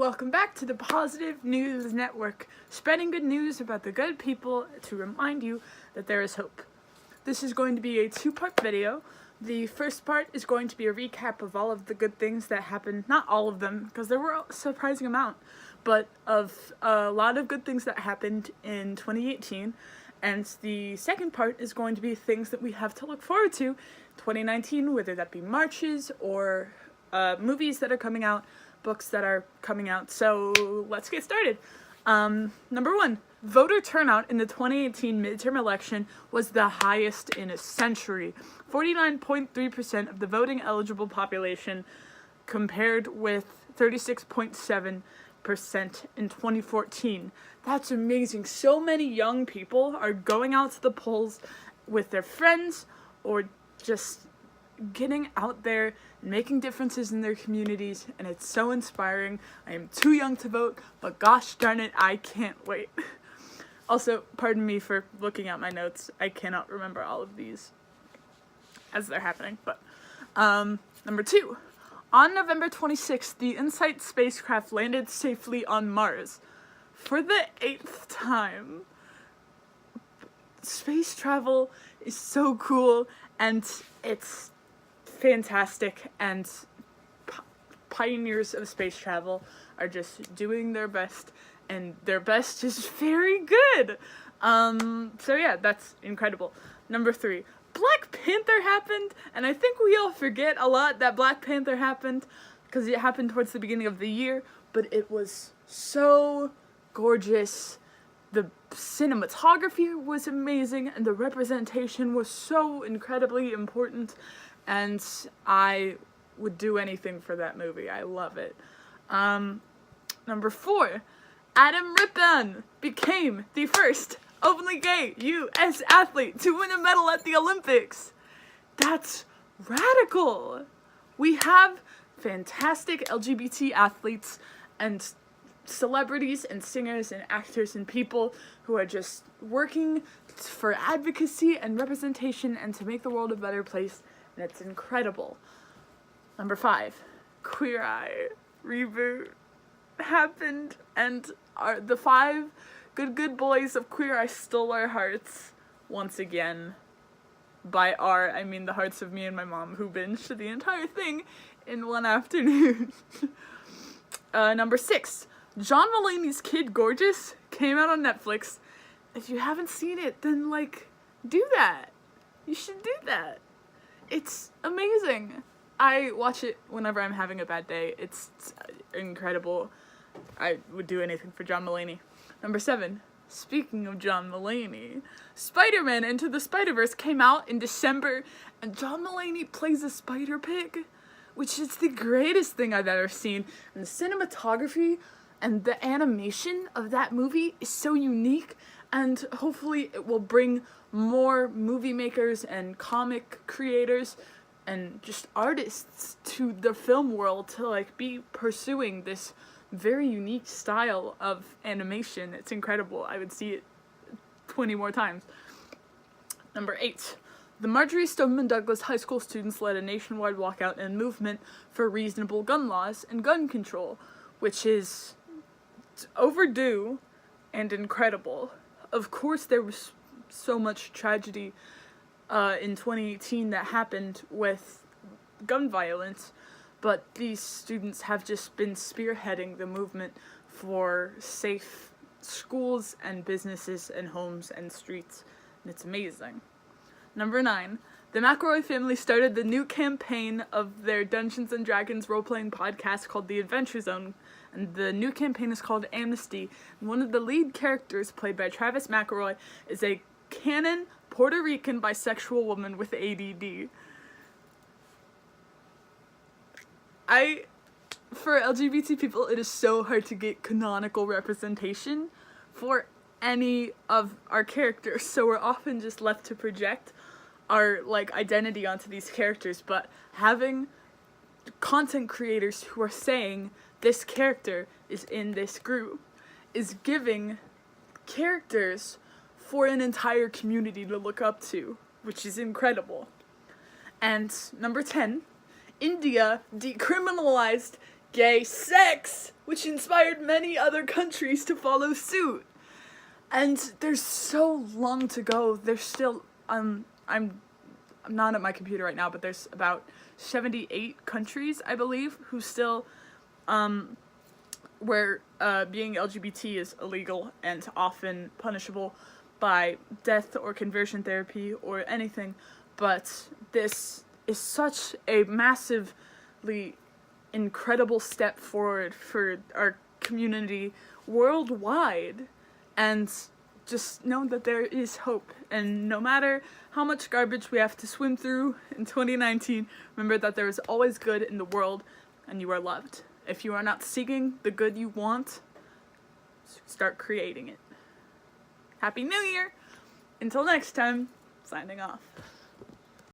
Welcome back to the Positive News Network, spreading good news about the good people to remind you that there is hope. This is going to be a two-part video. The first part is going to be a recap of all of the good things that happened, not all of them, because there were a surprising amount, but of a lot of good things that happened in 2018. And the second part is going to be things that we have to look forward to 2019, whether that be marches or movies that are coming out, books that are coming out. So let's get started. Number one, voter turnout in the 2018 midterm election was the highest in a century. 49.3% of the voting eligible population compared with 36.7% in 2014. That's amazing. So many young people are going out to the polls with their friends or just getting out there and making differences in their communities, and it's so inspiring. I am too young to vote, but gosh darn it, I can't wait. Also, pardon me for looking at my notes. I cannot remember all of these as they're happening, but number two. On November 26th, the InSight spacecraft landed safely on Mars. For the 8th time. Space travel is so cool, and it's fantastic, and pioneers of space travel are just doing their best, and their best is very good. So yeah, that's incredible. Number three. Black Panther happened, and I think we all forget a lot that Black Panther happened because it happened towards the beginning of the year, but it was so gorgeous. The cinematography was amazing, and the representation was so incredibly important, and I would do anything for that movie. I love it. Number four, Adam Rippon became the first openly gay U.S. athlete to win a medal at the Olympics. That's radical. We have fantastic LGBT athletes and celebrities and singers and actors and people who are just working for advocacy and representation and to make the world a better place, and it's incredible. Number five, Queer Eye reboot happened, and the five good boys of Queer Eye stole our hearts once again. By I mean the hearts of me and my mom, who binged the entire thing in one afternoon. Number six, John Mulaney's Kid Gorgeous came out on Netflix. If you haven't seen it, then do that. You should do that. It's amazing. I watch it whenever I'm having a bad day. It's incredible. I would do anything for John Mulaney. Number seven, speaking of John Mulaney, Spider-Man Into the Spider-Verse came out in December, and John Mulaney plays a Spider-Pig, which is the greatest thing I've ever seen. And the cinematography and the animation of that movie is so unique, and hopefully it will bring more movie makers and comic creators and just artists to the film world to be pursuing this very unique style of animation. It's incredible. I would see it 20 more times. Number eight. The Marjorie Stoneman Douglas High School students led a nationwide walkout and movement for reasonable gun laws and gun control, which is overdue and incredible. Of course, there was so much tragedy in 2018 that happened with gun violence, but these students have just been spearheading the movement for safe schools and businesses and homes and streets, and it's amazing. Number nine, the McElroy family started the new campaign of their Dungeons & Dragons role-playing podcast called The Adventure Zone, and the new campaign is called Amnesty, and one of the lead characters, played by Travis McElroy, is a canon Puerto Rican bisexual woman with ADD. For LGBT people, it is so hard to get canonical representation for any of our characters, so we're often just left to project our identity onto these characters, but having content creators who are saying this character is in this group is giving characters for an entire community to look up to, which is incredible. And number 10, India decriminalized gay sex, which inspired many other countries to follow suit. And there's so long to go. There's still, I'm not at my computer right now, but there's about 78 countries, I believe, who still, where being LGBT is illegal and often punishable by death or conversion therapy or anything. But this is such a massively incredible step forward for our community worldwide. And just know that there is hope. And no matter how much garbage we have to swim through in 2019, remember that there is always good in the world and you are loved. If you are not seeking the good you want, start creating it. Happy New Year! Until next time, signing off.